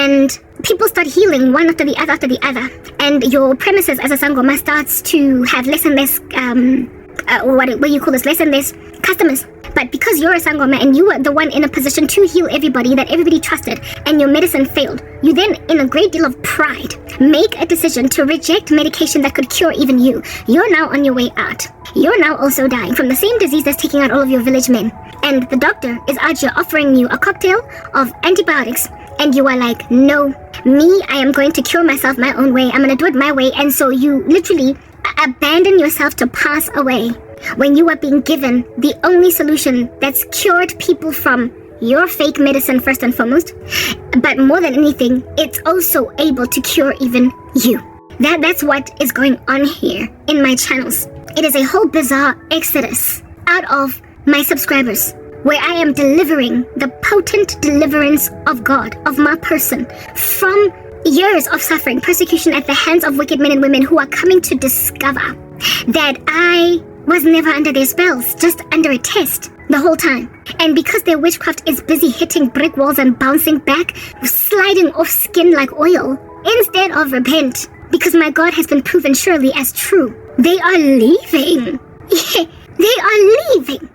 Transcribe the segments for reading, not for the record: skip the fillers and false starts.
and people start healing one after the other, and your premises as a sangoma starts to have less and less less and less customers. But because you're a sangoma and you were the one in a position to heal everybody that everybody trusted, and your medicine failed, you then, in a great deal of pride, make a decision to reject medication that could cure even you. You're now on your way out. You're now also dying from the same disease that's taking out all of your village men. And the doctor is out here offering you a cocktail of antibiotics, and you are like, no, I am going to cure myself my own way. I'm going to do it my way. And so you literally abandon yourself to pass away when you are being given the only solution that's cured people from your fake medicine first and foremost. But more than anything, it's also able to cure even you. That's what is going on here in my channels. It is a whole bizarre exodus out of my subscribers, where I am delivering the potent deliverance of God, of my person, from years of suffering, persecution at the hands of wicked men and women who are coming to discover that I was never under their spells, just under a test the whole time. And because their witchcraft is busy hitting brick walls and bouncing back, sliding off skin like oil, instead of repent, because my God has been proven surely as true, they are leaving. Yeah, they are leaving.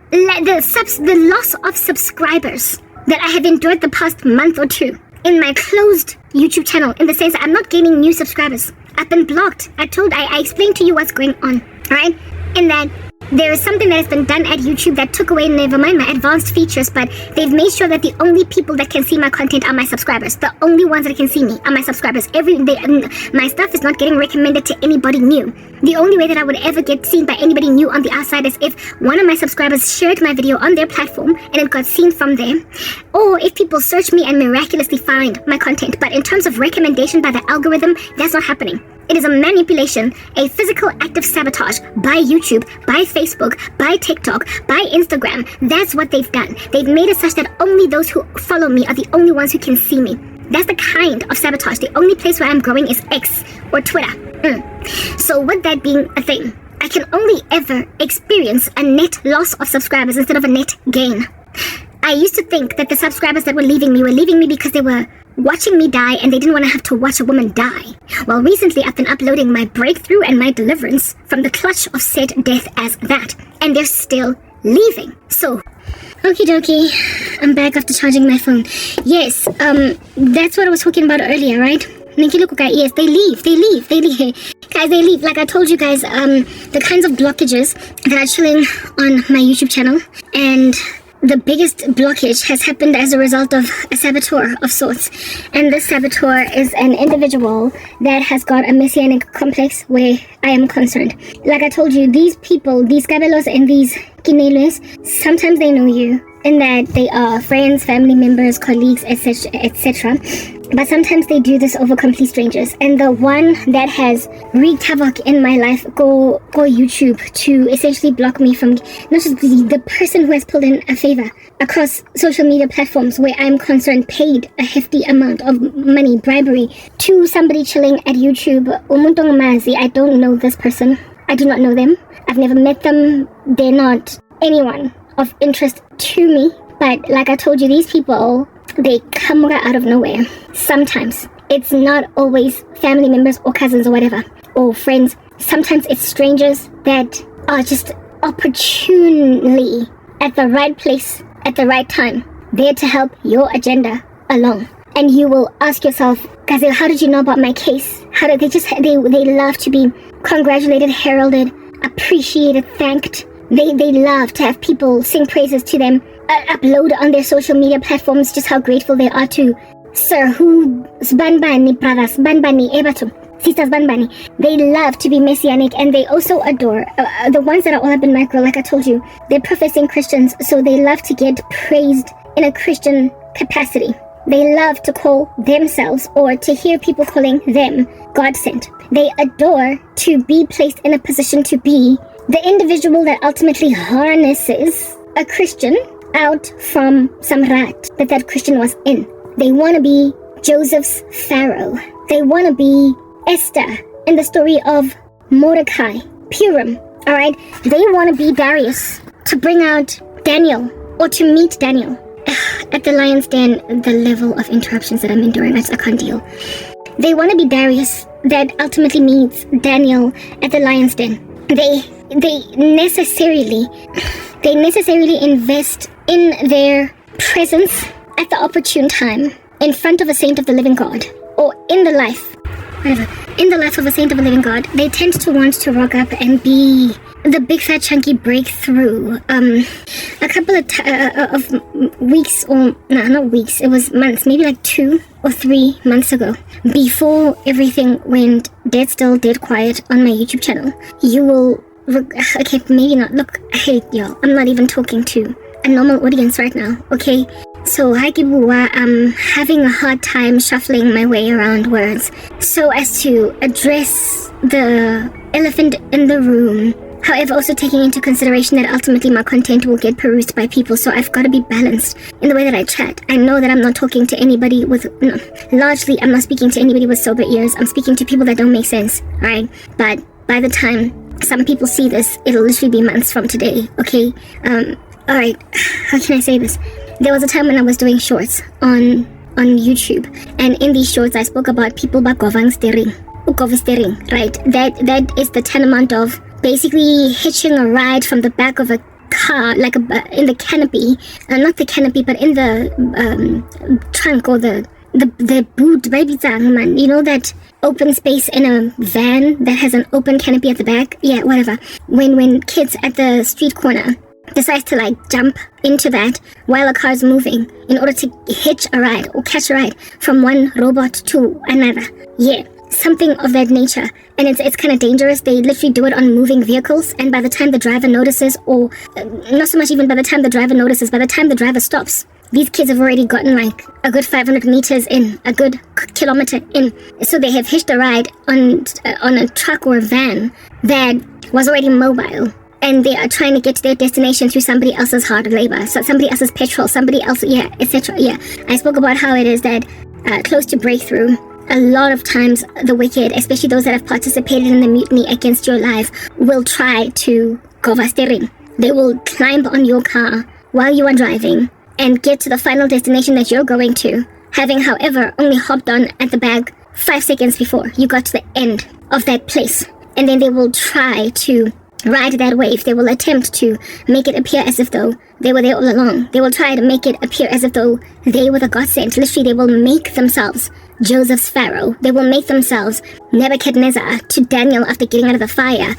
The loss of subscribers that I have endured the past month or two in my closed YouTube channel, in the sense that I'm not gaining new subscribers. I've been blocked. I explained to you what's going on, right? In that there is something that has been done at YouTube that took away, never mind my advanced features, but they've made sure that the only people that can see my content are my subscribers. The only ones that can see me are my subscribers. My stuff is not getting recommended to anybody new. The only way that I would ever get seen by anybody new on the outside is if one of my subscribers shared my video on their platform and it got seen from there, or if people search me and miraculously find my content. But in terms of recommendation by the algorithm, that's not happening. It is a manipulation, a physical act of sabotage by YouTube, by Facebook, by TikTok, by Instagram. That's what they've done. They've made it such that only those who follow me are the only ones who can see me. That's the kind of sabotage. The only place where I'm growing is X or Twitter. So with that being a thing, I can only ever experience a net loss of subscribers instead of a net gain. I used to think that the subscribers that were leaving me because they were watching me die and they didn't want to have to watch a woman die. Well, recently I've been uploading my breakthrough and my deliverance from the clutch of said death as that, and they're still leaving. So, okie dokie, I'm back after charging my phone. Yes, that's what I was talking about earlier, right? Yes, they leave. Guys, they leave. Like I told you guys, the kinds of blockages that are chilling on my YouTube channel, and the biggest blockage has happened as a result of a saboteur of sorts. And this saboteur is an individual that has got a messianic complex where I am concerned. Like I told you, these people, these cabelos and these kineles, sometimes they know you in that they are friends, family members, colleagues, etc., etc. But sometimes they do this over complete strangers. And the one that has wreaked havoc in my life, go YouTube to essentially block me from not just the person who has pulled in a favor across social media platforms where I'm concerned, paid a hefty amount of money, bribery, to somebody chilling at YouTube. I don't know this person. I do not know them. I've never met them. They're not anyone of interest to me. But like I told you, these people, they come out of nowhere. Sometimes it's not always family members or cousins or whatever, or friends. Sometimes it's strangers that are just opportunely at the right place at the right time, there to help your agenda along. And you will ask yourself, guys, how did you know about my case? How did they love to be congratulated, heralded, appreciated, thanked. They love to have people sing praises to them, upload on their social media platforms just how grateful they are to Sir Who, Banbani brothers, Banbani Ebatum, sisters Banbani. They love to be messianic, and they also adore the ones that are all up in micro. Like I told you, they're professing Christians, so they love to get praised in a Christian capacity. They love to call themselves, or to hear people calling them, God sent. They adore to be placed in a position to be the individual that ultimately harnesses a Christian out from some rat that Christian was in. They want to be Joseph's Pharaoh. They want to be Esther in the story of Mordecai, Purim. Alright? They want to be Darius to bring out Daniel, or to meet Daniel. at the lion's den, the level of interruptions that I'm enduring, I can't deal. They want to be Darius, that ultimately meets Daniel at the lion's den. They necessarily invest in their presence at the opportune time in front of a saint of the living God, or in the life of a saint of a living God. They tend to want to rock up and be the big fat chunky breakthrough. A couple of weeks, or no, not weeks, it was months, maybe like 2 or 3 months ago, before everything went dead still, dead quiet on my YouTube channel, you will, okay, maybe not, look, hey y'all, I'm not even talking to a normal audience right now, okay? So I'm having a hard time shuffling my way around words so as to address the elephant in the room. However, also taking into consideration that ultimately my content will get perused by people, so I've got to be balanced in the way that I chat. I know that I'm not talking to anybody with, no, largely I'm not speaking to anybody with sober ears. I'm speaking to people that don't make sense, right? But by the time some people see this, it'll literally be months from today, okay? Alright, how can I say this? There was a time when I was doing shorts on YouTube, and in these shorts I spoke about people bagovang steering, right? That is the tantamount of basically hitching a ride from the back of a car, like in the canopy, not the canopy, but in the trunk or the boot, baby man. You know that open space in a van that has an open canopy at the back? Yeah, whatever. When kids at the street corner decides to like jump into that while a car is moving in order to hitch a ride or catch a ride from one robot to another. Yeah, something of that nature. And it's kind of dangerous. They literally do it on moving vehicles, and by the time the driver notices, or not so much even by the time the driver notices, by the time the driver stops, these kids have already gotten like a good 500 meters in, a good kilometer in. So they have hitched a ride on a truck or a van that was already mobile. And they are trying to get to their destination through somebody else's hard labor, so somebody else's petrol, somebody else, yeah, etc. Yeah, I spoke about how it is that close to breakthrough, a lot of times the wicked, especially those that have participated in the mutiny against your life, will try to govastering. They will climb on your car while you are driving and get to the final destination that you're going to, having, however, only hopped on at the bag 5 seconds before you got to the end of that place. And then they will try to ride that wave. They will attempt to make it appear as if though they were there all along. They will try to make it appear as if though they were the God sent. Literally, they will make themselves Joseph's Pharaoh. They will make themselves Nebuchadnezzar to Daniel after getting out of the fire,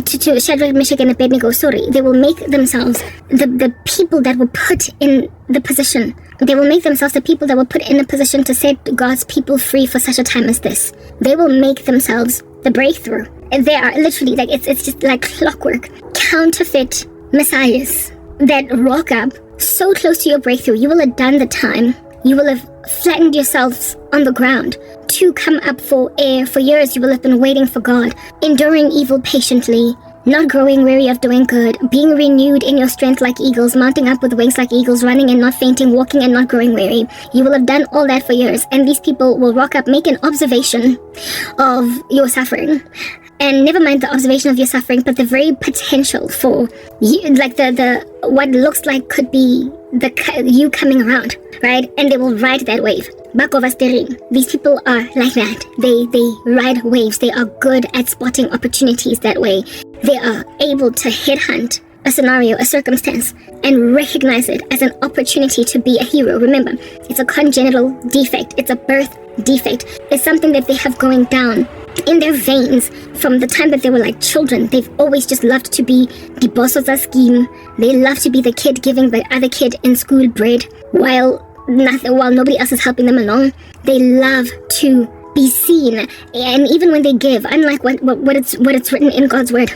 to Shadrach, Meshach, and Abednego. Sorry, they will make themselves the people that were put in the position. They will make themselves the people that were put in a position to set God's people free for such a time as this. They will make themselves the breakthrough. And they are literally, like, it's just like clockwork, counterfeit messiahs that rock up so close to your breakthrough. You will have done the time. You will have flattened yourselves on the ground to come up for air. For years you will have been waiting for God, enduring evil patiently, not growing weary of doing good, being renewed in your strength like eagles, mounting up with wings like eagles, running and not fainting, walking and not growing weary. You will have done all that for years, and these people will rock up, make an observation of your suffering. And never mind the observation of your suffering, but the very potential for you, like the what looks like could be you coming around, right? And they will ride that wave. These people are like that. They ride waves. They are good at spotting opportunities that way. They are able to headhunt a scenario, a circumstance, and recognize it as an opportunity to be a hero. Remember, it's a congenital defect. It's a birth defect. It's something that they have going down in their veins from the time that they were like children. They've always just loved to be the boss of the scheme. They love to be the kid giving the other kid in school bread while nobody else is helping them along. They love to be seen, and even when they give, unlike what it's written in God's word,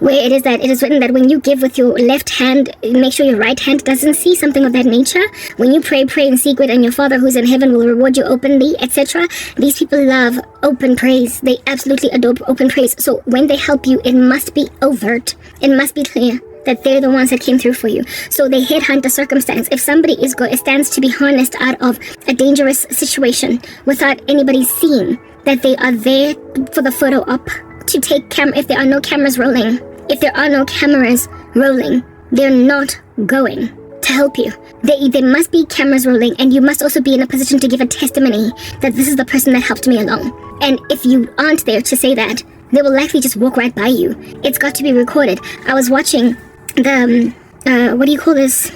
where it is written that when you give with your left hand, make sure your right hand doesn't see, something of that nature. When you pray in secret, and your Father who's in heaven will reward you openly, etc. These people love open praise. They absolutely adore open praise. So when they help you, it must be overt. It must be clear that they're the ones that came through for you. So they headhunt a circumstance. If somebody stands to be harnessed out of a dangerous situation without anybody seeing that they are there for the photo op, to take if there are no cameras rolling. If there are no cameras rolling, they're not going to help you. There must be cameras rolling, and you must also be in a position to give a testimony that this is the person that helped me along. And if you aren't there to say that, they will likely just walk right by you. It's got to be recorded. I was watching the what do you call this?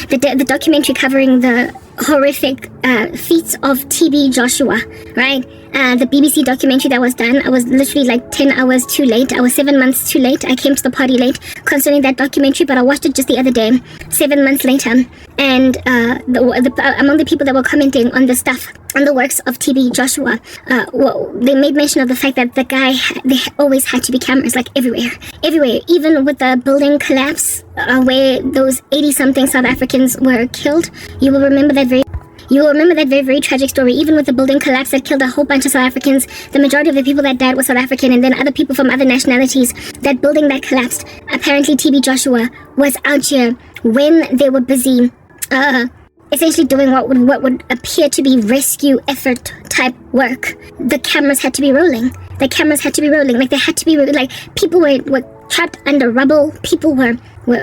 The documentary covering the horrific feats of TB Joshua, right? The BBC documentary that was done. I was literally like 10 hours too late. I was 7 months too late. I came to the party late concerning that documentary, but I watched it just the other day, 7 months later. And among the people that were commenting on the stuff, on the works of TB Joshua, they made mention of the fact that the guy, there always had to be cameras, like everywhere. Even with the building collapse, where those 80-something South Africans were killed, you will remember that very tragic story. Even with the building collapse that killed a whole bunch of South Africans, the majority of the people that died were South African, and then other people from other nationalities. That building that collapsed, apparently TB Joshua was out here when they were busy essentially doing what would appear to be rescue effort type work. The cameras had to be rolling. Like, they had to be like, people were trapped under rubble. People were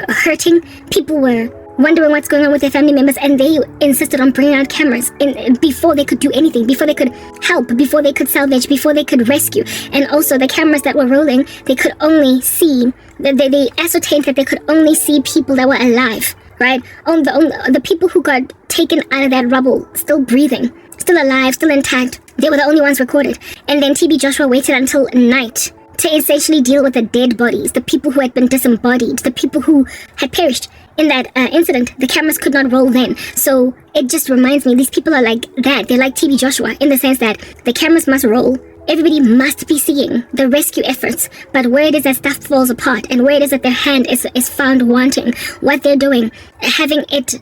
hurting. People were wondering what's going on with their family members, and they insisted on bringing out cameras before they could do anything, before they could help, before they could salvage, before they could rescue. And also the cameras that were rolling, they could only see, they ascertained that they could only see people that were alive, right? The people who got taken out of that rubble, still breathing, still alive, still intact, they were the only ones recorded. And then TB Joshua waited until night to essentially deal with the dead bodies, the people who had been disembodied, the people who had perished in that incident. The cameras could not roll then. So it just reminds me, these people are like that. They're like TB Joshua in the sense that the cameras must roll. Everybody must be seeing the rescue efforts, but where it is that stuff falls apart, and where it is that their hand is found wanting, what they're doing, having it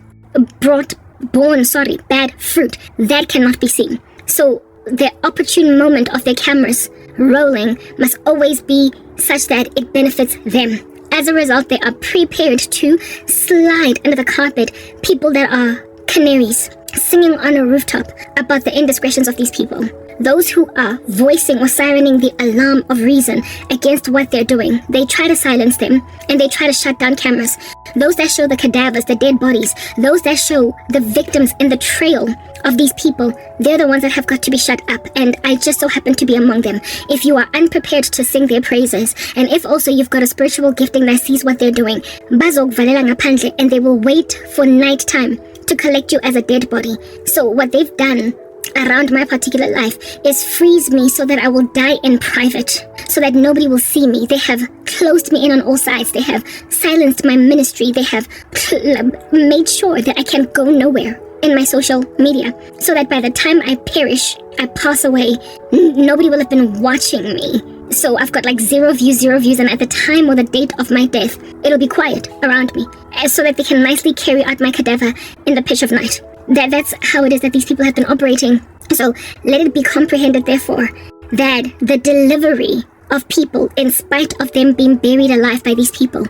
born bad fruit, that cannot be seen. So the opportune moment of their cameras rolling must always be such that it benefits them. As a result, they are prepared to slide under the carpet people that are canaries singing on a rooftop about the indiscretions of these people. Those who are voicing or sirening the alarm of reason against what they're doing, they try to silence them, and they try to shut down cameras. Those that show the cadavers, the dead bodies, those that show the victims in the trail of these people, they're the ones that have got to be shut up, and I just so happen to be among them. If you are unprepared to sing their praises, and if also you've got a spiritual gifting that sees what they're doing, bazokvalela ngaphandle, and they will wait for night time to collect you as a dead body. So what they've done around my particular life is freeze me so that I will die in private, so that nobody will see me. They have closed me in on all sides. They have silenced my ministry. They have made sure that I can go nowhere in my social media, so that by the time I perish, I pass away, nobody will have been watching me. So I've got like zero views, and at the time or the date of my death, it'll be quiet around me, so that they can nicely carry out my cadaver in the pitch of night. That's how it is that these people have been operating. So let it be comprehended, therefore, that the delivery of people, in spite of them being buried alive by these people,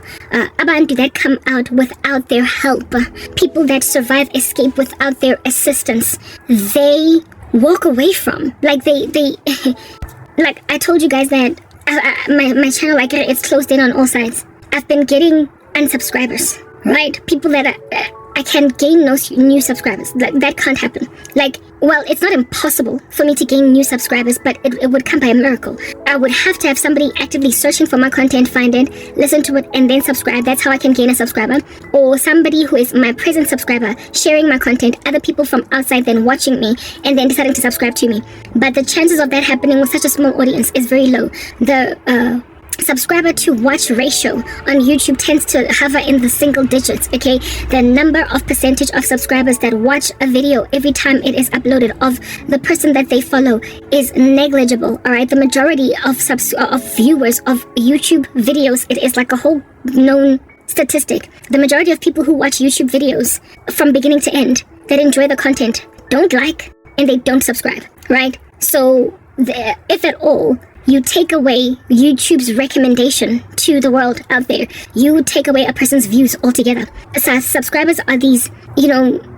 abantu that come out without their help, people that survive escape without their assistance, they walk away from. Like they like I told you guys that my channel, like, it's closed in on all sides. I've been getting unsubscribers, right? People that I can gain no new subscribers. That can't happen. Like, well, it's not impossible for me to gain new subscribers, but it would come by a miracle. I would have to have somebody actively searching for my content, find it, listen to it, and then subscribe. That's how I can gain a subscriber. Or somebody who is my present subscriber, sharing my content, other people from outside then watching me, and then deciding to subscribe to me. But the chances of that happening with such a small audience is very low. The subscriber to watch ratio on YouTube tends to hover in the single digits, okay? The number of percentage of subscribers that watch a video every time it is uploaded of the person that they follow is negligible, all right? The majority of viewers of YouTube videos, it is like a whole known statistic. The majority of people who watch YouTube videos from beginning to end that enjoy the content don't like and they don't subscribe, right? So if at all, you take away YouTube's recommendation to the world out there. You take away a person's views altogether. So subscribers are these,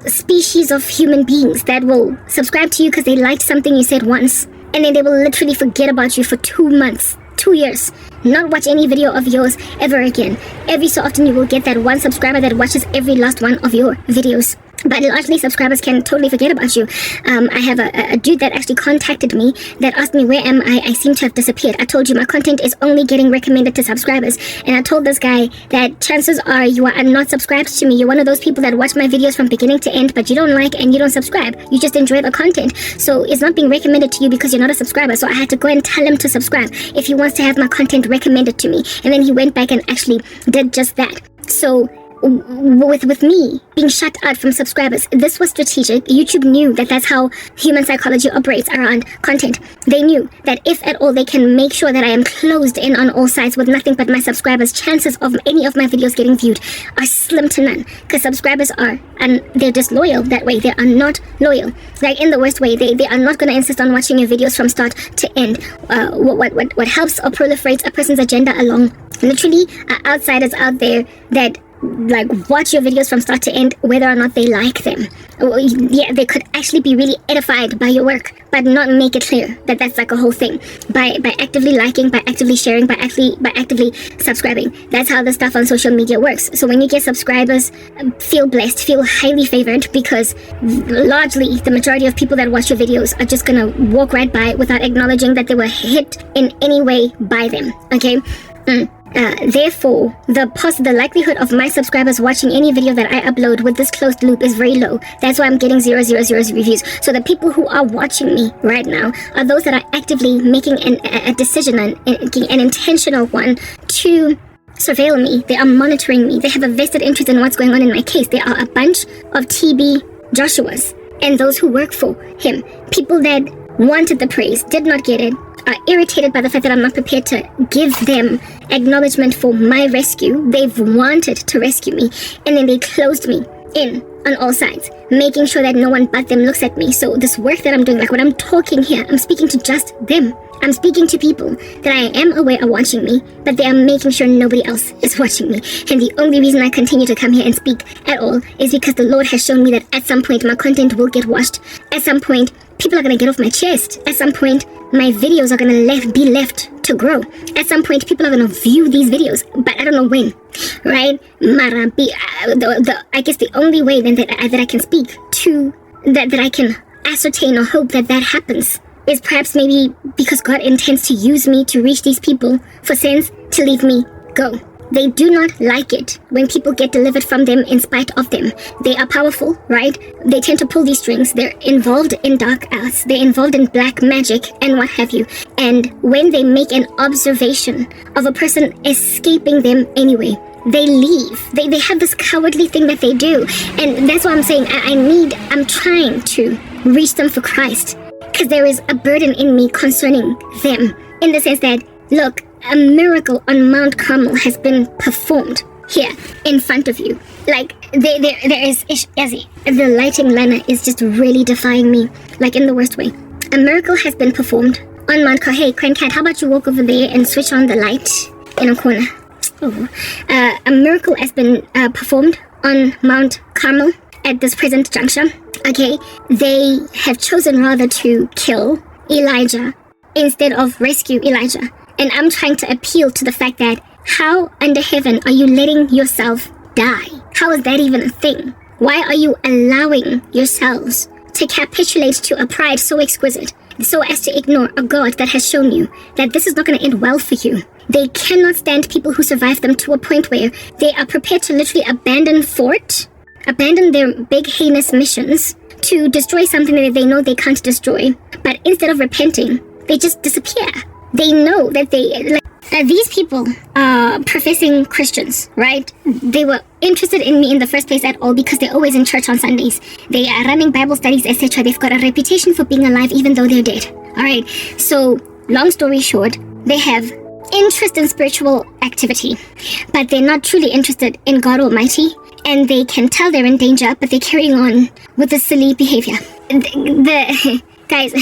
species of human beings that will subscribe to you because they liked something you said once, and then they will literally forget about you for 2 months 2 years, not watch any video of yours ever again. Every so often you will get that one subscriber that watches every last one of your videos. But largely subscribers can totally forget about you. I have a dude that actually contacted me that asked me, where am I? I seem to have disappeared. I told you my content is only getting recommended to subscribers. And I told this guy that chances are you are not subscribed to me. You're one of those people that watch my videos from beginning to end, but you don't like and you don't subscribe. You just enjoy the content. So it's not being recommended to you because you're not a subscriber. So I had to go and tell him to subscribe if he wants to have my content recommended to me. And then he went back and actually did just that. So with me being shut out from subscribers, this was strategic. YouTube knew that that's how human psychology operates around content. They knew that if at all they can make sure that I am closed in on all sides with nothing but my subscribers, chances of any of my videos getting viewed are slim to none, because subscribers are, and they're disloyal that way. They are not loyal, like in the worst way. They are not going to insist on watching your videos from start to end. What helps or proliferates a person's agenda along literally are outsiders out there that like watch your videos from start to end whether or not they like them. Yeah, they could actually be really edified by your work, but not make it clear that that's like a whole thing. By actively liking, by actively sharing, by actively subscribing. That's how the stuff on social media works. So when you get subscribers, feel blessed, feel highly favored, because largely the majority of people that watch your videos are just gonna walk right by without acknowledging that they were hit in any way by them. Okay. Therefore, the likelihood of my subscribers watching any video that I upload with this closed loop is very low. That's why I'm getting 0 reviews. So the people who are watching me right now are those that are actively making a decision, an intentional one, to surveil me. They are monitoring me. They have a vested interest in what's going on in my case. There are a bunch of TB Joshuas and those who work for him. People that wanted the praise, did not get it, are irritated by the fact that I'm not prepared to give them acknowledgement for my rescue. They've wanted to rescue me, and then they closed me in on all sides, making sure that no one but them looks at me. So this work that I'm doing, like when I'm talking here, I'm speaking to just them. I'm speaking to people that I am aware are watching me, but they are making sure nobody else is watching me. And the only reason I continue to come here and speak at all is because the Lord has shown me that at some point my content will get watched. At some point, people are going to get off my chest. At some point, my videos are going to be left to grow. At some point, people are going to view these videos, but I don't know when, right? I guess the only way then that I can speak to, that I can ascertain or hope that happens, is perhaps maybe because God intends to use me to reach these people for sense to leave me go. They do not like it when people get delivered from them in spite of them. They are powerful, right? They tend to pull these strings. They're involved in dark arts. They're involved in black magic and what have you. And when they make an observation of a person escaping them anyway, they leave. They have this cowardly thing that they do. And that's why I'm saying I'm trying to reach them for Christ, because there is a burden in me concerning them, in the sense that, look, a miracle on Mount Carmel has been performed here in front of you. Like, there is, the lighting, Lana, is just really defying me, like in the worst way. A miracle has been performed on Mount Carmel. Hey, Crancat, how about you walk over there and switch on the light in a corner? Oh. A miracle has been performed on Mount Carmel at this present juncture. Okay, they have chosen rather to kill Elijah instead of rescue Elijah. And I'm trying to appeal to the fact that, how under heaven are you letting yourself die? How is that even a thing? Why are you allowing yourselves to capitulate to a pride so exquisite, so as to ignore a God that has shown you that this is not going to end well for you? They cannot stand people who survive them to a point where they are prepared to literally abandon Thwart, abandon their big heinous missions to destroy something that they know they can't destroy. But instead of repenting, they just disappear. They know that these people are professing Christians, right? They were interested in me in the first place at all because they're always in church on Sundays. They are running Bible studies, etc. They've got a reputation for being alive even though they're dead. All right. So, long story short, they have interest in spiritual activity, but they're not truly interested in God Almighty, and they can tell they're in danger, but they're carrying on with the silly behavior. Guys,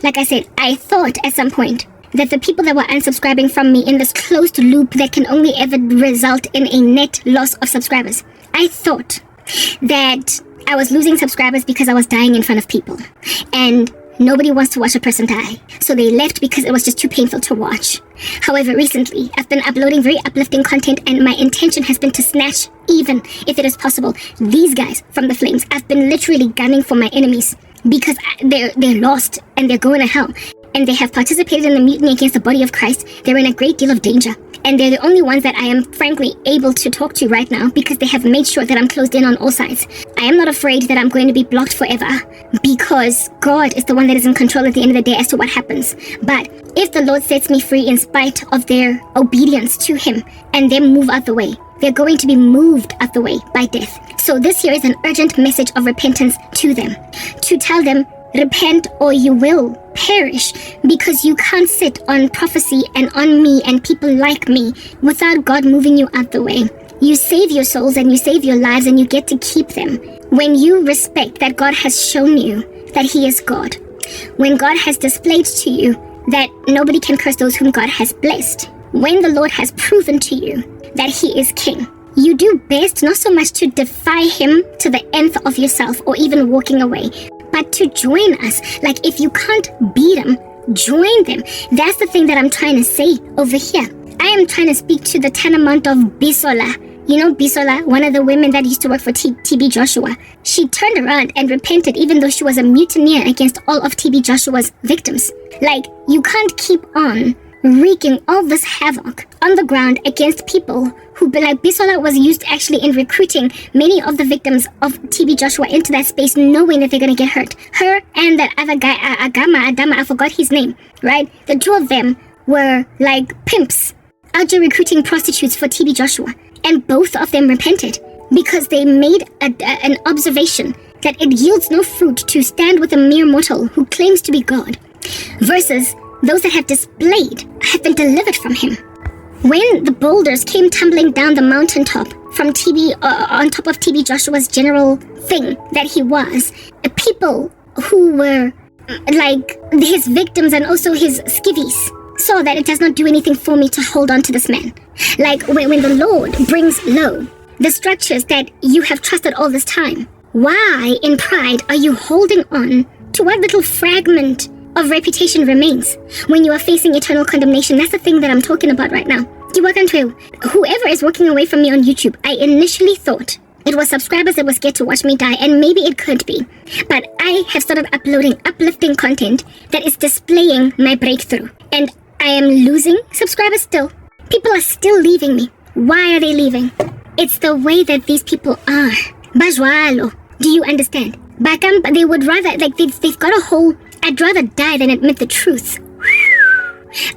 like I said, I thought at some point that the people that were unsubscribing from me in this closed loop that can only ever result in a net loss of subscribers, I thought that I was losing subscribers because I was dying in front of people. And Nobody wants to watch a person die, so they left because it was just too painful to watch. However, recently, I've been uploading very uplifting content, and my intention has been to snatch, even if it is possible, these guys from the flames. I've been literally gunning for my enemies because they're lost and they're going to hell. And they have participated in the mutiny against the body of Christ. They're in a great deal of danger. And they're the only ones that I am frankly able to talk to right now because they have made sure that I'm closed in on all sides. I am not afraid that I'm going to be blocked forever because God is the one that is in control at the end of the day as to what happens. But if the Lord sets me free in spite of their obedience to Him and them move out the way, they're going to be moved out the way by death. So this here is an urgent message of repentance to them. To tell them, repent or you will perish, because you can't sit on prophecy and on me and people like me without God moving you out the way. You save your souls and you save your lives and you get to keep them when you respect that God has shown you that He is God. When God has displayed to you that nobody can curse those whom God has blessed. When the Lord has proven to you that He is King. You do best not so much to defy Him to the nth of yourself or even walking away, but to join us. Like, if you can't beat them, join them. That's the thing that I'm trying to say over here. I am trying to speak to the tanamount of Bisola. You know Bisola, one of the women that used to work for TB Joshua. She turned around and repented even though she was a mutineer against all of TB Joshua's victims. Like, you can't keep on wreaking all this havoc on the ground against people who, like Bisola was used actually in recruiting many of the victims of TB Joshua into that space, knowing that they're going to get hurt. Her and that other guy, Adama, I forgot his name, right? The two of them were like pimps out there recruiting prostitutes for TB Joshua. And both of them repented because they made an observation that it yields no fruit to stand with a mere mortal who claims to be God versus those that have been delivered from Him. When the boulders came tumbling down the mountaintop from on top of TB Joshua's general thing that he was, people who were like his victims and also his skivvies saw that it does not do anything for me to hold on to this man. Like when the Lord brings low the structures that you have trusted all this time, why in pride are you holding on to what little fragment of reputation remains when you are facing eternal condemnation? That's the thing that I'm talking about right now. Whoever is walking away from me on YouTube, I initially thought it was subscribers that was scared to watch me die, and maybe it could be. But I have started uploading uplifting content that is displaying my breakthrough. And I am losing subscribers still. People are still leaving me. Why are they leaving? It's the way that these people are. Bajwalo. Do you understand? Bakam, they would rather, like, they've got a whole, I'd rather die than admit the truth.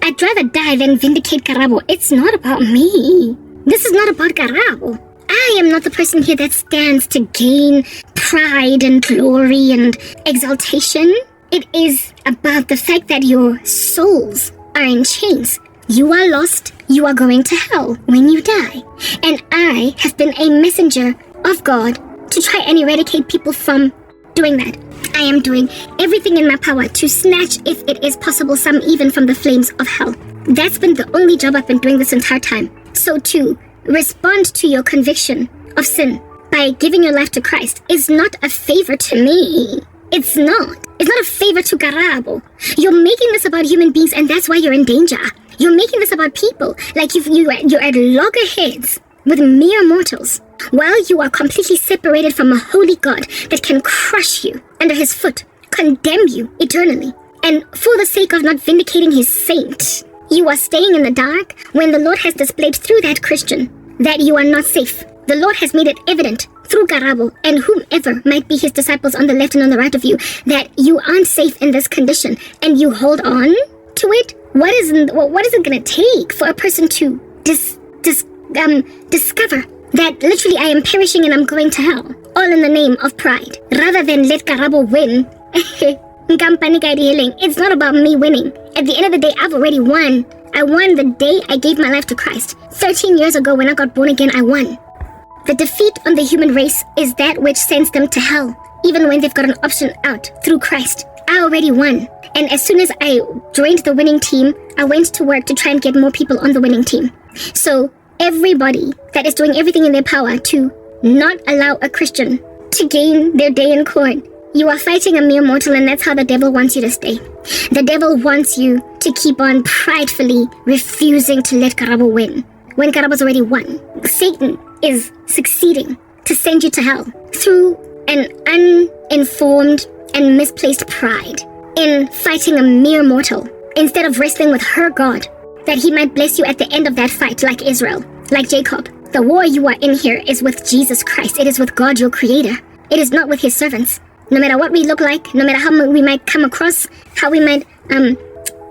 I'd rather die than vindicate Karabo. It's not about me. This is not about Karabo. I am not the person here that stands to gain pride and glory and exaltation. It is about the fact that your souls are in chains. You are lost. You are going to hell when you die. And I have been a messenger of God to try and eradicate people from doing that. I am doing everything in my power to snatch, if it is possible, some even from the flames of hell. That's been the only job I've been doing this entire time. So to respond to your conviction of sin by giving your life to Christ is not a favor to me. It's not. It's not a favor to Karabo. You're making this about human beings, and that's why you're in danger. You're making this about people. Like you're at loggerheads with mere mortals, while you are completely separated from a holy God that can crush you under His foot, condemn you eternally. And for the sake of not vindicating His saint, you are staying in the dark when the Lord has displayed through that Christian that you are not safe. The Lord has made it evident through Garabo and whomever might be His disciples on the left and on the right of you that you aren't safe in this condition, and you hold on to it. What is it going to take for a person to discover that literally I am perishing and I'm going to hell, all in the name of pride, rather than let Karabo win? It's not about me winning. At the end of the day, I've already won. I won the day I gave my life to Christ. 13 years ago when I got born again, I won. The defeat on the human race is that which sends them to hell, even when they've got an option out through Christ. I already won. And as soon as I joined the winning team, I went to work to try and get more people on the winning team. So everybody that is doing everything in their power to not allow a Christian to gain their day in court You are fighting a mere mortal, and that's how the devil wants you to stay. The devil wants you to keep on pridefully refusing to let Karabo win, when Karabo's already won. Satan is succeeding to send you to hell through an uninformed and misplaced pride in fighting a mere mortal, instead of wrestling with her God, that he might bless you at the end of that fight, like Israel, like Jacob. The war you are in here is with Jesus Christ. It is with God, your creator. It is not with his servants. No matter what we look like, no matter how we might come across, how we might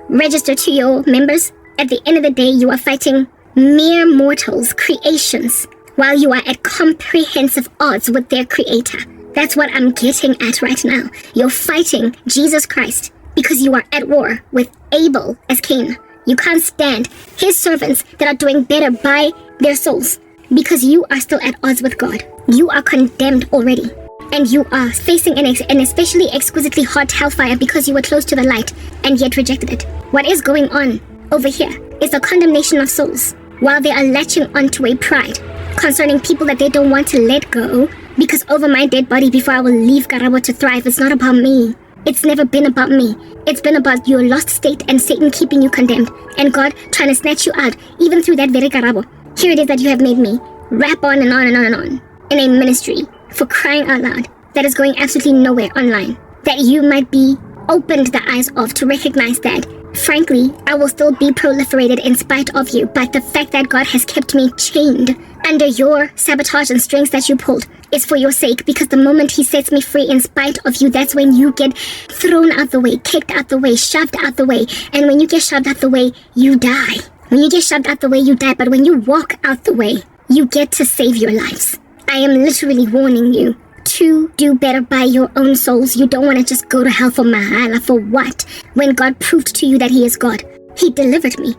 register to your members, at the end of the day, you are fighting mere mortals, creations, while you are at comprehensive odds with their creator. That's what I'm getting at right now. You're fighting Jesus Christ because you are at war with Abel as Cain. You can't stand his servants that are doing better by their souls because you are still at odds with God. You are condemned already. And you are facing an especially exquisitely hot hellfire because you were close to the light and yet rejected it. What is going on over here is the condemnation of souls, while they are latching onto a pride concerning people that they don't want to let go, because over my dead body before I will leave Karabo to thrive. It's not about me. It's never been about me. It's been about your lost state and Satan keeping you condemned, and God trying to snatch you out, even through that very Karabo. Here it is that you have made me rap on and on and on and on in a ministry, for crying out loud, that is going absolutely nowhere online, that you might be opened the eyes of to recognize that, frankly, I will still be proliferated in spite of you, but the fact that God has kept me chained under your sabotage and strings that you pulled is for your sake, because the moment he sets me free in spite of you, that's when you get thrown out the way, kicked out the way, shoved out the way, and when you get shoved out the way, you die. When you get shoved out the way, you die, but when you walk out the way, you get to save your lives. I am literally warning you to do better by your own souls. You don't want to just go to hell for mahala. For what? When God proved to you that he is God. He delivered me.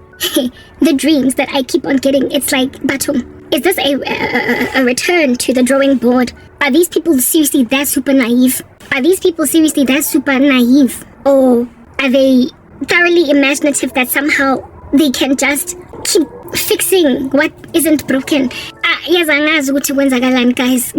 The dreams that I keep on getting, it's like, Batum, is this a return to the drawing board? Are these people seriously that super naive? Are these people seriously that super naive? Or are they thoroughly imaginative that somehow they can just keep fixing what isn't broken? Yes, guys.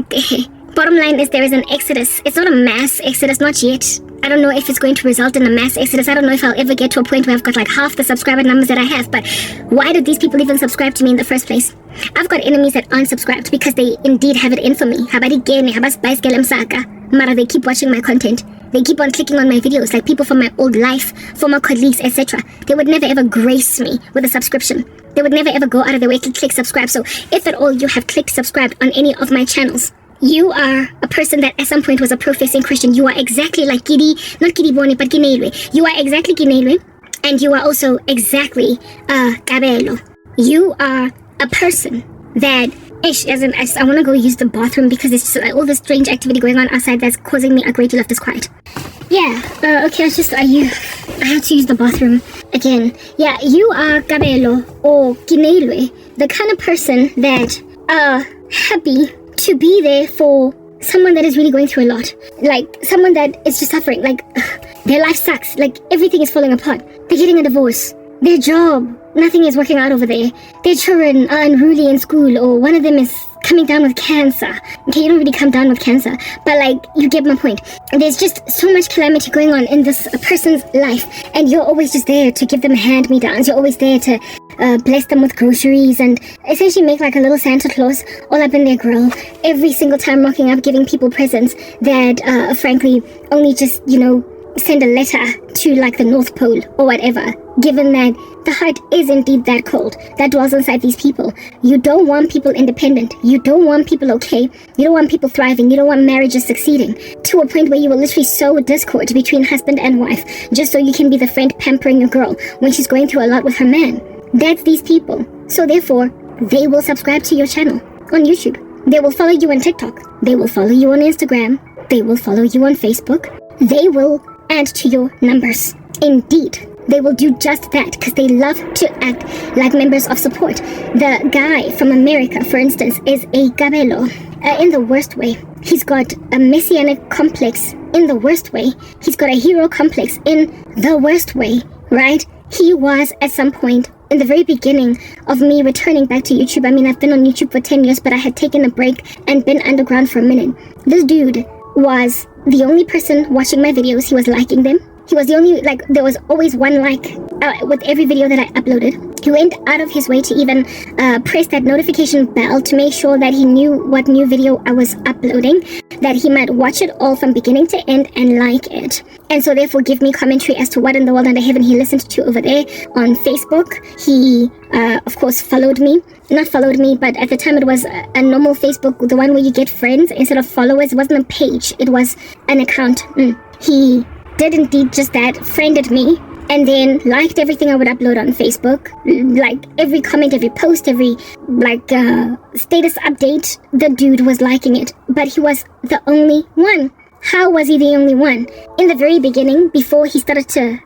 Bottom line is there is an exodus. It's not a mass exodus, not yet. I don't know if it's going to result in a mass exodus. I don't know if I'll ever get to a point where I've got like half the subscriber numbers that I have. But why did these people even subscribe to me in the first place? I've got enemies that aren't subscribed because they indeed have it in for me. Mara, they keep watching my content. They keep on clicking on my videos, like people from my old life, former colleagues, etc. They would never ever grace me with a subscription. They would never ever go out of their way to click subscribe. So if at all you have clicked subscribed on any of my channels, you are a person that at some point was a professing Christian. You are exactly like not Gidi Boni, but Gineilwe. You are exactly Gineilwe, and you are also exactly Gabelo. You are a person that, I want to go use the bathroom because there's just all this strange activity going on outside that's causing me a great deal of disquiet. Yeah, okay, I have to use the bathroom again. Yeah, you are Gabelo or Gineilwe, the kind of person that are happy to be there for someone that is really going through a lot. Like, someone that is just suffering. Like, their life sucks. Like, everything is falling apart. They're getting a divorce. Their job, nothing is working out over there. Their children are unruly in school, or one of them is coming down with cancer. Okay, you don't really come down with cancer, but like, you get my point. There's just so much calamity going on in this person's life, and you're always just there to give them hand-me-downs. You're always there to bless them with groceries and essentially make like a little Santa Claus all up in their grill every single time, rocking up, giving people presents that frankly only just, send a letter to like the North Pole or whatever, given that the heart is indeed that cold that dwells inside these people. You don't want people independent. You don't want people okay. You don't want people thriving. You don't want marriages succeeding to a point where you will literally sow discord between husband and wife just so you can be the friend pampering your girl when she's going through a lot with her man. That's these people. So therefore, they will subscribe to your channel on YouTube. They will follow you on TikTok. They will follow you on Instagram. They will follow you on Facebook. They will add to your numbers. Indeed, they will do just that because they love to act like members of support. The guy from America, for instance, is a Gabelo in the worst way. He's got a messianic complex in the worst way. He's got a hero complex in the worst way, right? He was at some point in the very beginning of me returning back to YouTube. I mean, I've been on YouTube for 10 years, but I had taken a break and been underground for a minute. This dude was the only person watching my videos. He was liking them. He was the only, like, there was always one like with every video that I uploaded. He went out of his way to even press that notification bell to make sure that he knew what new video I was uploading, that he might watch it all from beginning to end and like it. And so therefore give me commentary as to what in the world under heaven he listened to over there on Facebook. He, of course, followed me. Not followed me, but at the time it was a normal Facebook, the one where you get friends instead of followers. It wasn't a page, it was an account. He did indeed just that, friended me, and then liked everything I would upload on Facebook. Like every comment, every post, every status update, the dude was liking it. But he was the only one. How was he the only one? In the very beginning, before he started to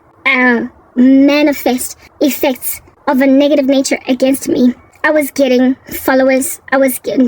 manifest effects of a negative nature against me, I was getting followers, I was getting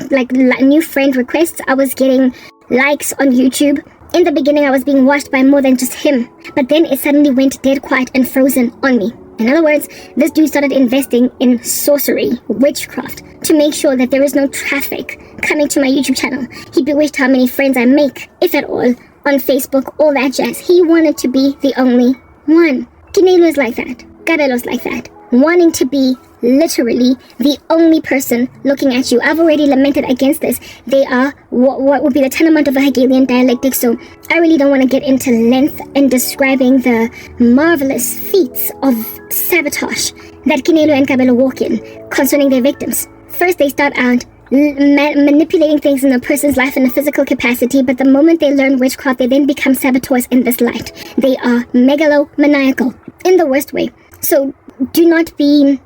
new friend requests, I was getting likes on YouTube. In the beginning, I was being watched by more than just him, but then it suddenly went dead quiet and frozen on me. In other words, this dude started investing in sorcery, witchcraft, to make sure that there is no traffic coming to my YouTube channel. He bewitched how many friends I make, if at all, on Facebook, all that jazz. He wanted to be the only one. Kinelo is like that. Kabelo's like that. Wanting to be literally the only person looking at you. I've already lamented against this. They are what would be the tantamount of a Hegelian dialectic, so I really don't want to get into length in describing the marvelous feats of sabotage that Kinelo and Kabelo walk in concerning their victims. First, they start out manipulating things in a person's life in a physical capacity, but the moment they learn witchcraft, they then become saboteurs in this light. They are megalomaniacal in the worst way. So do not be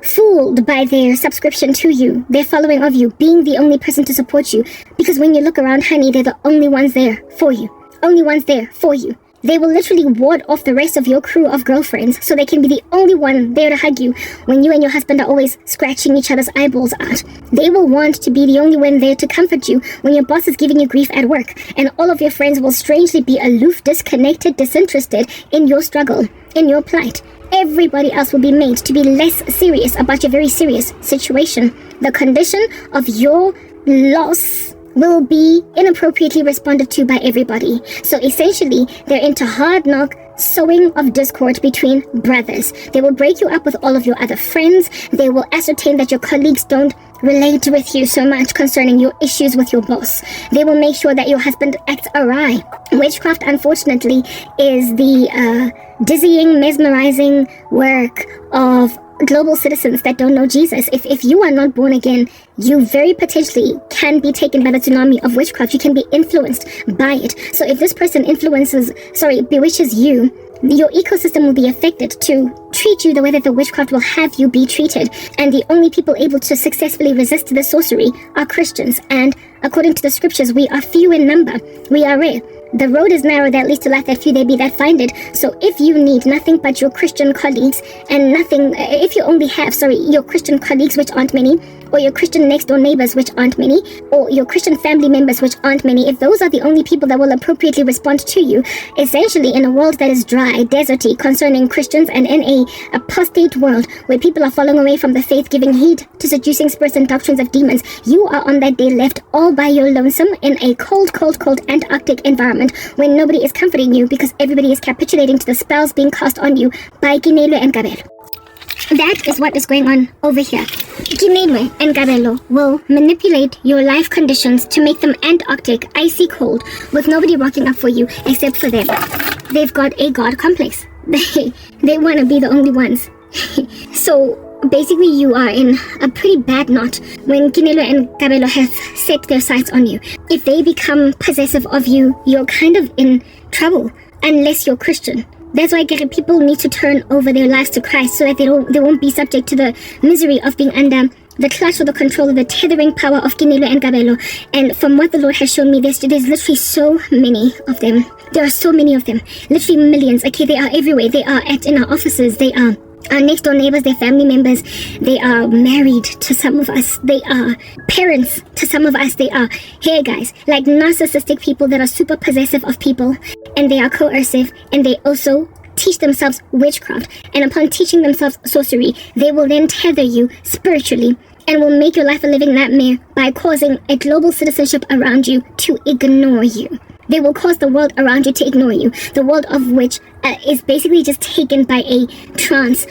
fooled by their subscription to you, their following of you, being the only person to support you, because when you look around, honey, they're the only ones there for you. Only ones there for you. They will literally ward off the rest of your crew of girlfriends so they can be the only one there to hug you when you and your husband are always scratching each other's eyeballs out. They will want to be the only one there to comfort you when your boss is giving you grief at work, and all of your friends will strangely be aloof, disconnected, disinterested in your struggle, in your plight. Everybody else will be made to be less serious about your very serious situation. The condition of your loss will be inappropriately responded to by everybody. So essentially, they're into hard knock sowing of discord between brothers. They will break you up with all of your other friends. They will ascertain that your colleagues don't relate with you so much concerning your issues with your boss. They will make sure that your husband acts awry. Witchcraft, unfortunately, is the dizzying, mesmerizing work of global citizens that don't know Jesus. If you are not born again, you very potentially can be taken by the tsunami of witchcraft. You can be influenced by it. So if this person bewitches you, your ecosystem will be affected to treat you the way that the witchcraft will have you be treated. And the only people able to successfully resist the sorcery are Christians. And according to the scriptures, we are few in number. We are rare. The road is narrow that leads to life, that few there be that find it. So if you need nothing but your Christian colleagues and nothing, if you only have, your Christian colleagues, which aren't many, or your Christian next door neighbors, which aren't many, or your Christian family members, which aren't many, if those are the only people that will appropriately respond to you, essentially in a world that is dry, deserty concerning Christians, and in a apostate world where people are falling away from the faith, giving heed to seducing spirits and doctrines of demons, you are on that day left all by your lonesome in a cold Antarctic environment when nobody is comforting you because everybody is capitulating to the spells being cast on you by Kinelo and Kabelo. That is what is going on over here. Kinelo and Kabelo will manipulate your life conditions to make them Antarctic, icy cold, with nobody rocking up for you except for them. They've got a God complex. They want to be the only ones. So basically you are in a pretty bad knot when Kinelo and Kabelo have set their sights on you. If they become possessive of you, you're kind of in trouble unless you're Christian. That's why people need to turn over their lives to Christ so that they won't be subject to the misery of being under the clutch or the control of the tethering power of Kinelo and Kabelo. And from what the Lord has shown me, there's literally so many of them. There are so many of them. Literally millions. Okay, they are everywhere. They are in our offices. They are our next door neighbors, their family members. They are married to some of us. They are parents to some of us. They are, hey guys, like narcissistic people that are super possessive of people, and they are coercive, and they also teach themselves witchcraft. And upon teaching themselves sorcery, they will then tether you spiritually and will make your life a living nightmare by causing a global citizenship around you to ignore you. They will cause the world around you to ignore you. The world of which is basically just taken by a trance.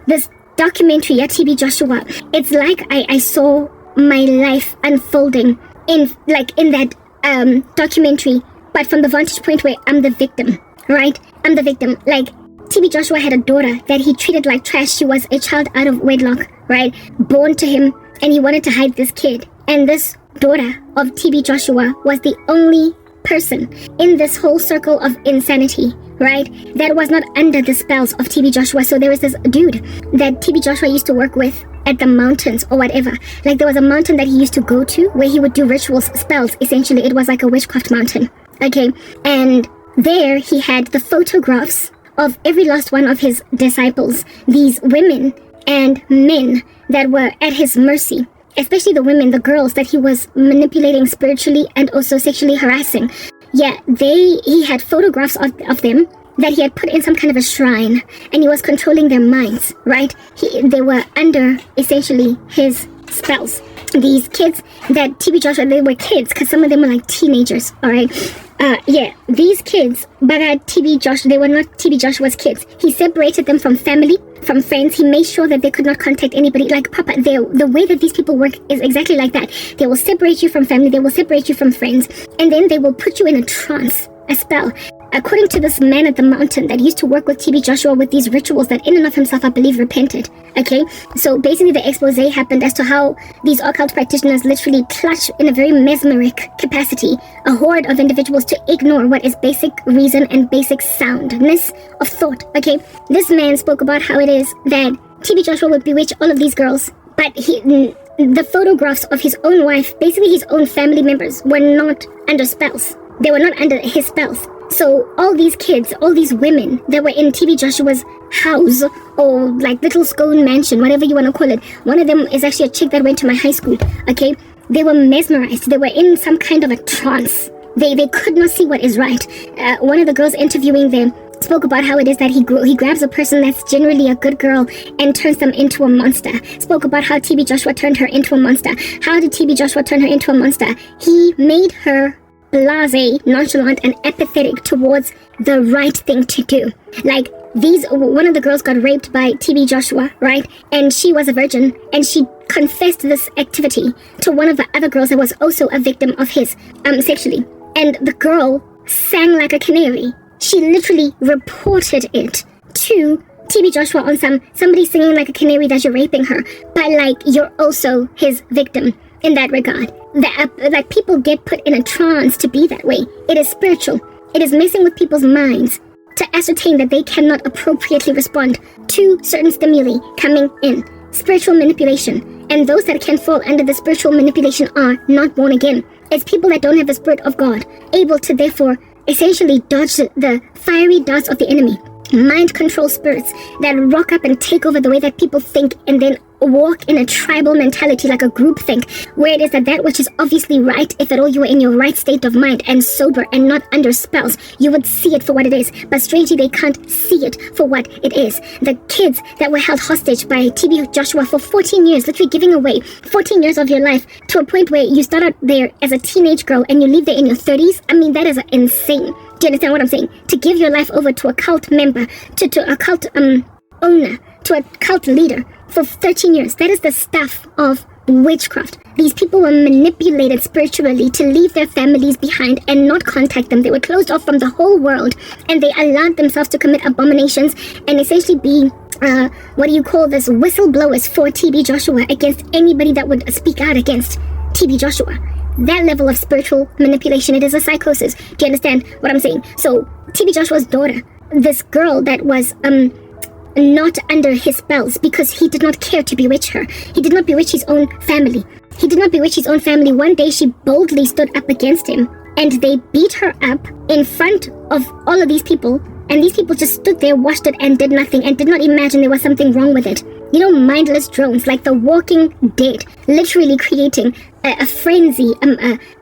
This documentary at TB Joshua, it's like I saw my life unfolding in that documentary, but from the vantage point where I'm the victim, right? I'm the victim. Like, TB Joshua had a daughter that he treated like trash. She was a child out of wedlock, right? Born to him, and he wanted to hide this kid. And this daughter of TB Joshua was the only person in this whole circle of insanity, right, that was not under the spells of TB Joshua. So there was this dude that TB Joshua used to work with at the mountains or whatever. Like, there was a mountain that he used to go to where he would do rituals, spells, essentially. It was like a witchcraft mountain, okay? And there he had the photographs of every last one of his disciples, these women and men that were at his mercy, especially the women, the girls that he was manipulating spiritually and also sexually harassing. Yeah, he had photographs of them that he had put in some kind of a shrine, and he was controlling their minds, right? They were under, essentially, his spells. These kids that TB Joshua, they were kids, because some of them were like teenagers, all right? These kids, but TB Joshua, they were not TB Joshua's kids. He separated them from family, from friends. He made sure that they could not contact anybody. Like, Papa, the way that these people work is exactly like that. They will separate you from family, they will separate you from friends, and then they will put you in a trance, a spell. According to this man at the mountain that used to work with TB Joshua with these rituals that in and of himself, I believe, repented. Okay, so basically the expose happened as to how these occult practitioners literally clutch in a very mesmeric capacity a horde of individuals to ignore what is basic reason and basic soundness of thought. Okay, this man spoke about how it is that TB Joshua would bewitch all of these girls, but the photographs of his own wife, basically his own family members, were not under spells. They were not under his spells. So all these kids, all these women that were in TB Joshua's house, or like little scone mansion, whatever you want to call it. One of them is actually a chick that went to my high school, okay? They were mesmerized. They were in some kind of a trance. They could not see what is right. One of the girls interviewing them spoke about how it is that he grabs a person that's generally a good girl and turns them into a monster. Spoke about how TB Joshua turned her into a monster. How did TB Joshua turn her into a monster? He made her blasé, nonchalant, and apathetic towards the right thing to do. Like, one of the girls got raped by TB Joshua, right? And she was a virgin, and she confessed this activity to one of the other girls that was also a victim of his, sexually. And the girl sang like a canary. She literally reported it to TB Joshua on somebody singing like a canary that you're raping her, but like you're also his victim in that regard. Like, people get put in a trance to be that way. It is spiritual. It is messing with people's minds to ascertain that they cannot appropriately respond to certain stimuli coming in. Spiritual manipulation. And those that can fall under the spiritual manipulation are not born again. It's people that don't have the Spirit of God, able to therefore essentially dodge the fiery darts of the enemy. Mind control spirits that rock up and take over the way that people think, and then walk in a tribal mentality, like a group think, where it is that which is obviously right, if at all you were in your right state of mind and sober and not under spells, you would see it for what it is. But strangely, they can't see it for what it is. The kids that were held hostage by TB Joshua for 14 years, literally giving away 14 years of your life to a point where you start out there as a teenage girl and you leave there in your 30s. I mean, that is insane. Do you understand what I'm saying? To give your life over to a cult member, to a cult owner, to a cult leader for 13 years. That is the stuff of witchcraft. These people were manipulated spiritually to leave their families behind and not contact them. They were closed off from the whole world, and they allowed themselves to commit abominations and essentially be whistleblowers for TB Joshua against anybody that would speak out against TB Joshua. That level of spiritual manipulation, it is a psychosis. Do you understand what I'm saying? So TB Joshua's daughter, this girl that was not under his spells, because he did not care to bewitch her. He did not bewitch his own family. One day she boldly stood up against him, and they beat her up in front of all of these people, and these people just stood there, watched it, and did nothing, and did not imagine there was something wrong with it. mindless drones like the walking dead, literally creating a frenzy,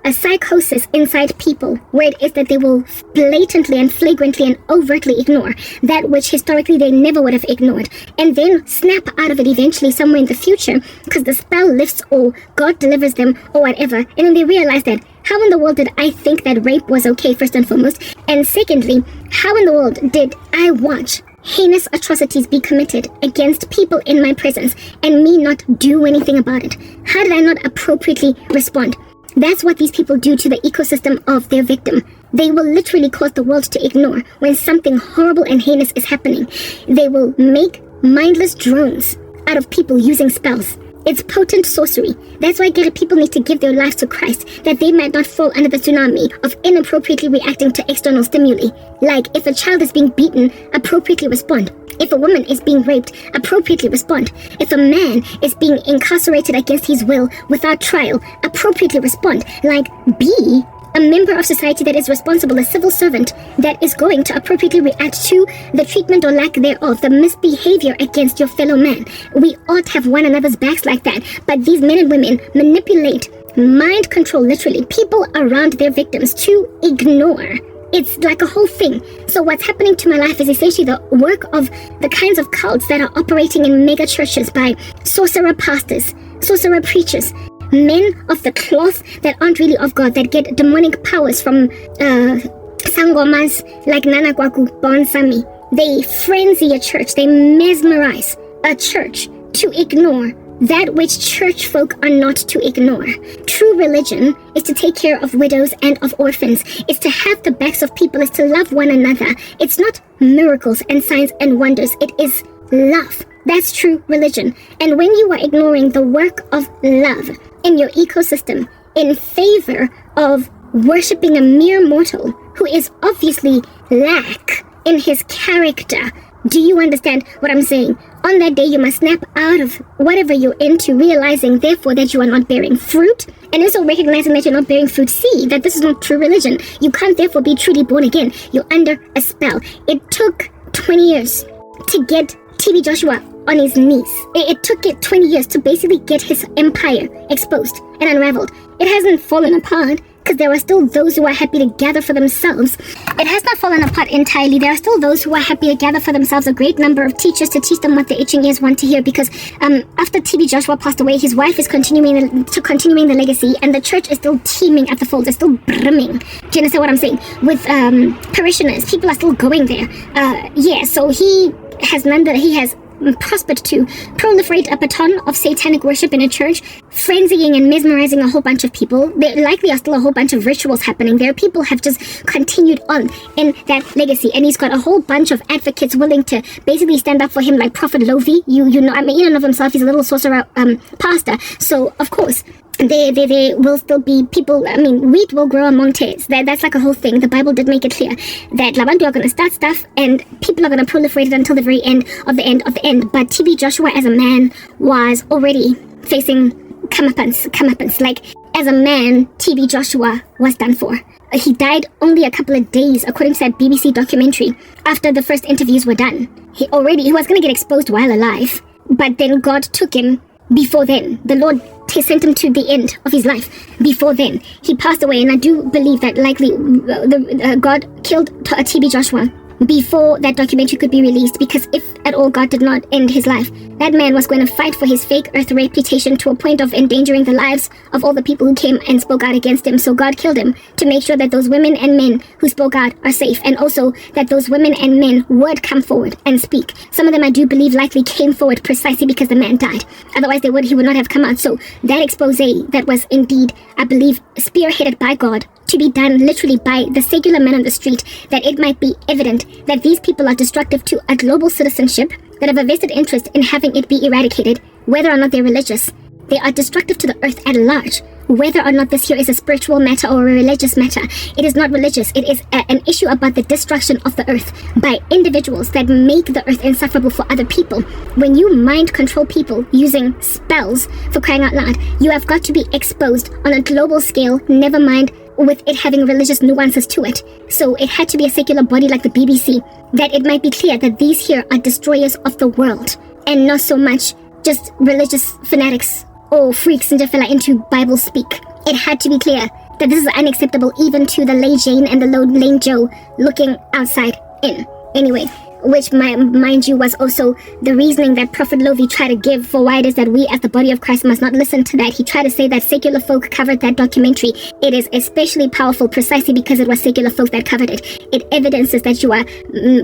a psychosis inside people, where it is that they will blatantly and flagrantly and overtly ignore that which historically they never would have ignored, and then snap out of it eventually somewhere in the future because the spell lifts or God delivers them or whatever, and then they realize that, how in the world did I think that rape was okay, first and foremost, and secondly, how in the world did I watch heinous atrocities be committed against people in my presence and me not do anything about it? How did I not appropriately respond? That's what these people do to the ecosystem of their victim. They will literally cause the world to ignore when something horrible and heinous is happening. They will make mindless drones out of people using spells. It's potent sorcery. That's why people need to give their lives to Christ, that they might not fall under the tsunami of inappropriately reacting to external stimuli. Like, if a child is being beaten, appropriately respond. If a woman is being raped, appropriately respond. If a man is being incarcerated against his will without trial, appropriately respond. Like, be a member of society that is responsible, a civil servant that is going to appropriately react to the treatment or lack thereof, the misbehavior against your fellow man. We ought to have one another's backs like that, but these men and women manipulate, mind control literally people around their victims to ignore. It's like a whole thing. So what's happening to my life is essentially the work of the kinds of cults that are operating in mega churches by sorcerer pastors, sorcerer preachers, men of the cloth that aren't really of God, that get demonic powers from sangomas like Nana Kwaku Bonsami. They frenzy a church, they mesmerize a church to ignore that which church folk are not to ignore. True religion is to take care of widows and of orphans. It's to have the backs of people. It's to love one another. It's not miracles and signs and wonders. It is love. That's true religion. And when you are ignoring the work of love in your ecosystem in favor of worshipping a mere mortal who is obviously lack in his character, do you understand what I'm saying? On that day, you must snap out of whatever you're into, realizing, therefore, that you are not bearing fruit, and also recognizing that you're not bearing fruit. See that this is not true religion. You can't, therefore, be truly born again. You're under a spell. It took 20 years to get TB Joshua on his knees. It took it 20 years to basically get his empire exposed and unraveled. It hasn't fallen apart, because there are still those who are happy to gather for themselves. It has not fallen apart entirely. There are still those who are happy to gather for themselves a great number of teachers to teach them what the itching ears want to hear, because after TB Joshua passed away, his wife is continuing the legacy, and the church is still teeming at the folds. It's still brimming. Do you understand what I'm saying? With parishioners, people are still going there. So he has prospered to proliferate a baton of satanic worship in a church, frenzying and mesmerizing a whole bunch of people. There likely are still a whole bunch of rituals happening there. People have just continued on in that legacy, and he's got a whole bunch of advocates willing to basically stand up for him, like Prophet Lovi. You know, I mean, in and of himself, he's a little sorcerer pastor. So of course, there will still be people. I mean, wheat will grow among tares. That's like a whole thing. The Bible did make it clear that Labantu are going to start stuff and people are going to proliferate it until the very end of the end of the end. But TB Joshua as a man was already facing comeuppance. Like, as a man, TB Joshua was done for. He died only a couple of days, according to that BBC documentary, after the first interviews were done. He was going to get exposed while alive, but then God took him before then. The Lord sent him to the end of his life before then. He passed away, and I do believe that likely God killed TB Joshua before that documentary could be released, because if at all God did not end his life, that man was going to fight for his fake earth reputation to a point of endangering the lives of all the people who came and spoke out against him. So God killed him to make sure that those women and men who spoke out are safe, and also that those women and men would come forward and speak. Some of them, I do believe, likely came forward precisely because the man died. Otherwise he would not have come out. So that expose that was indeed, I believe, spearheaded by God, to be done literally by the secular man on the street, that it might be evident that these people are destructive to a global citizenship, that have a vested interest in having it be eradicated, whether or not they're religious. They are destructive to the earth at large, whether or not this here is a spiritual matter or a religious matter. It is not religious. It is an issue about the destruction of the earth by individuals that make the earth insufferable for other people. When you mind control people using spells, for crying out loud, you have got to be exposed on a global scale, never mind with it having religious nuances to it. So it had to be a secular body like the BBC, that it might be clear that these here are destroyers of the world, and not so much just religious fanatics or freaks and just into Bible speak. It had to be clear that this is unacceptable even to the Lady Jane and the Lame Joe looking outside in. Anyway, which mind you was also the reasoning that Prophet Lovi tried to give for why it is that we as the body of Christ must not listen to that. He tried to say that secular folk covered that documentary. It is especially powerful precisely because it was secular folk that covered it. It evidences that you are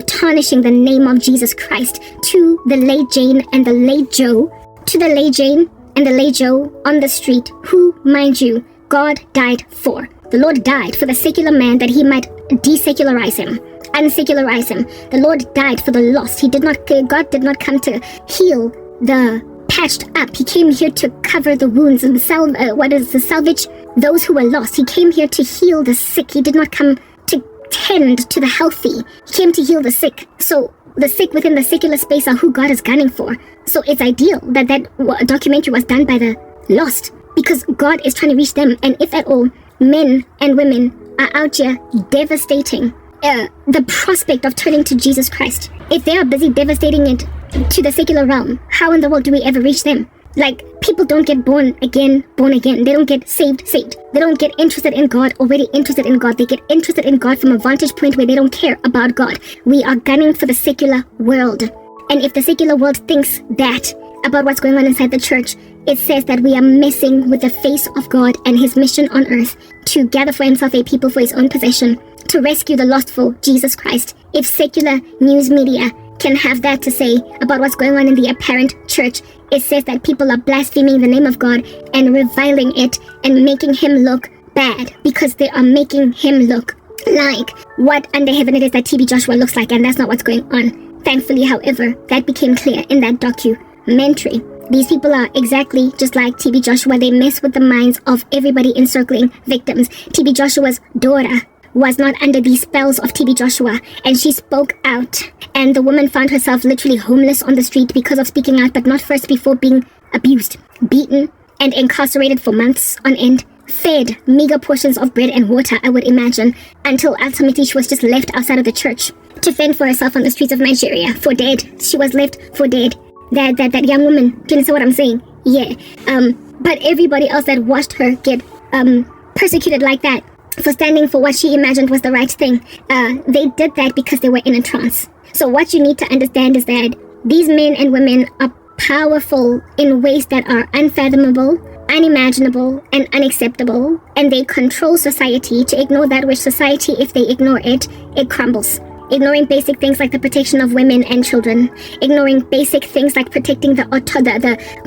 tarnishing the name of Jesus Christ to the Lady Jane and the Lady Joe, to the Lady Jane and the Lady Joe on the street, who, mind you, God died for. The Lord died for the secular man that he might desecularize him, unsecularize him. The Lord died for the lost. God did not come to heal the patched up. He came here to cover the wounds and salvage those who were lost. He came here to heal the sick. He did not come to tend to the healthy. He came to heal the sick. So the sick within the secular space are who God is gunning for. So it's ideal that documentary was done by the lost, because God is trying to reach them. And if at all, men and women are out here devastating the prospect of turning to Jesus Christ, if they are busy devastating it to the secular realm, how in the world do we ever reach them? Like, people don't get born again. They don't get saved. They don't get interested in God, already interested in God. They get interested in God from a vantage point where they don't care about God. We are gunning for the secular world. And if the secular world thinks that about what's going on inside the church, it says that we are messing with the face of God and his mission on earth to gather for himself a people for his own possession, to rescue the lost for Jesus Christ. If secular news media can have that to say about what's going on in the apparent church, it says that people are blaspheming the name of God and reviling it and making him look bad because they are making him look like what under heaven it is that TB Joshua looks like, and that's not what's going on. Thankfully, however, that became clear in that documentary. These people are exactly just like TB Joshua. They mess with the minds of everybody encircling victims. TB Joshua's daughter was not under the spells of TB Joshua, and she spoke out, and the woman found herself literally homeless on the street because of speaking out, but not first before being abused, beaten, and incarcerated for months on end, fed meager portions of bread and water, I would imagine, until ultimately she was just left outside of the church to fend for herself on the streets of Nigeria for dead. She was left for dead. That young woman, can you see what I'm saying? Yeah. But everybody else that watched her get persecuted like that for standing for what she imagined was the right thing, they did that because they were in a trance. So what you need to understand is that these men and women are powerful in ways that are unfathomable, unimaginable, and unacceptable, and they control society to ignore that which society, if they ignore it, it crumbles. Ignoring basic things like the protection of women and children, ignoring basic things like protecting the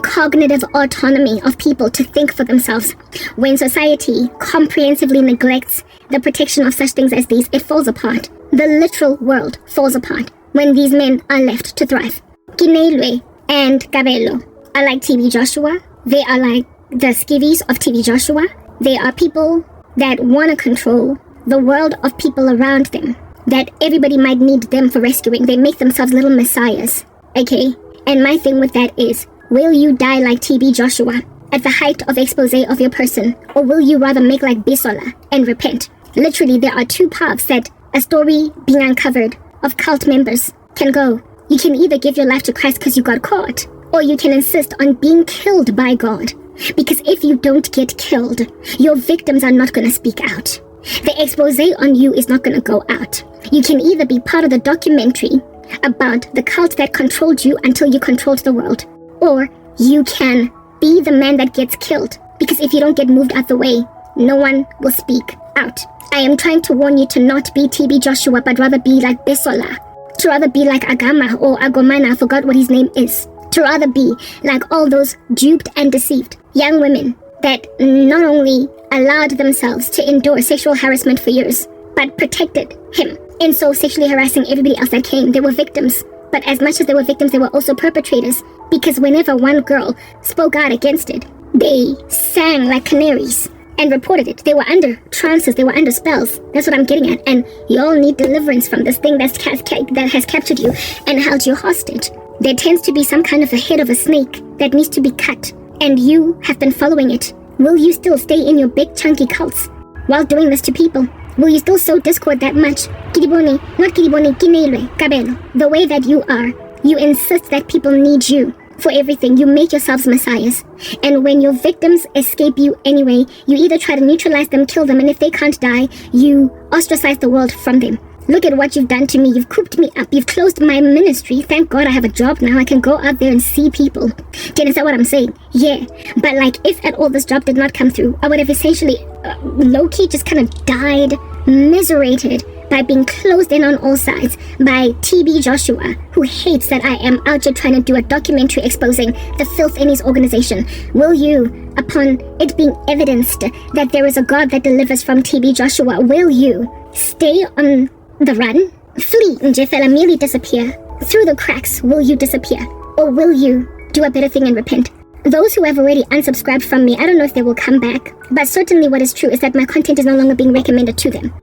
cognitive autonomy of people to think for themselves. When society comprehensively neglects the protection of such things as these, it falls apart. The literal world falls apart when these men are left to thrive. Kinelwe and Kabelo are like TB Joshua. They are like the skivvies of TB Joshua. They are people that want to control the world of people around them, that everybody might need them for rescuing. They make themselves little messiahs, okay? And my thing with that is, will you die like TB Joshua at the height of expose of your person, or will you rather make like Bisola and repent? Literally, there are two paths that a story being uncovered of cult members can go. You can either give your life to Christ because you got caught, or you can insist on being killed by God. Because if you don't get killed, your victims are not going to speak out. The expose on you is not going to go out. You can either be part of the documentary about the cult that controlled you until you controlled the world, or you can be the man that gets killed, because if you don't get moved out the way, no one will speak out. I am trying to warn you to not be TB Joshua, but rather be like Besola, to rather be like Agama or Agomana, I forgot what his name is, to rather be like all those duped and deceived young women that not only allowed themselves to endure sexual harassment for years, but protected him. And so sexually harassing everybody else that came. They were victims. But as much as they were victims, they were also perpetrators. Because whenever one girl spoke out against it, they sang like canaries and reported it. They were under trances. They were under spells. That's what I'm getting at. And you all need deliverance from this thing that has captured you and held you hostage. There tends to be some kind of a head of a snake that needs to be cut. And you have been following it. Will you still stay in your big chunky cults while doing this to people? Will you still sow discord that much? Kiriboni, not Kiriboni, Kinelwe, Kabelo. The way that you are, you insist that people need you for everything. You make yourselves messiahs. And when your victims escape you anyway, you either try to neutralize them, kill them, and if they can't die, you ostracize the world from them. Look at what you've done to me. You've cooped me up. You've closed my ministry. Thank God I have a job now. I can go out there and see people. Do you understand what I'm saying? Yeah. But like, if at all this job did not come through, I would have essentially low-key just kind of died, miserated, by being closed in on all sides by TB Joshua, who hates that I am out here trying to do a documentary exposing the filth in his organization. Will you, upon it being evidenced that there is a God that delivers from TB Joshua, will you stay on the run, flee, Njefela, merely disappear? Through the cracks, will you disappear? Or will you do a better thing and repent? Those who have already unsubscribed from me, I don't know if they will come back, but certainly what is true is that my content is no longer being recommended to them.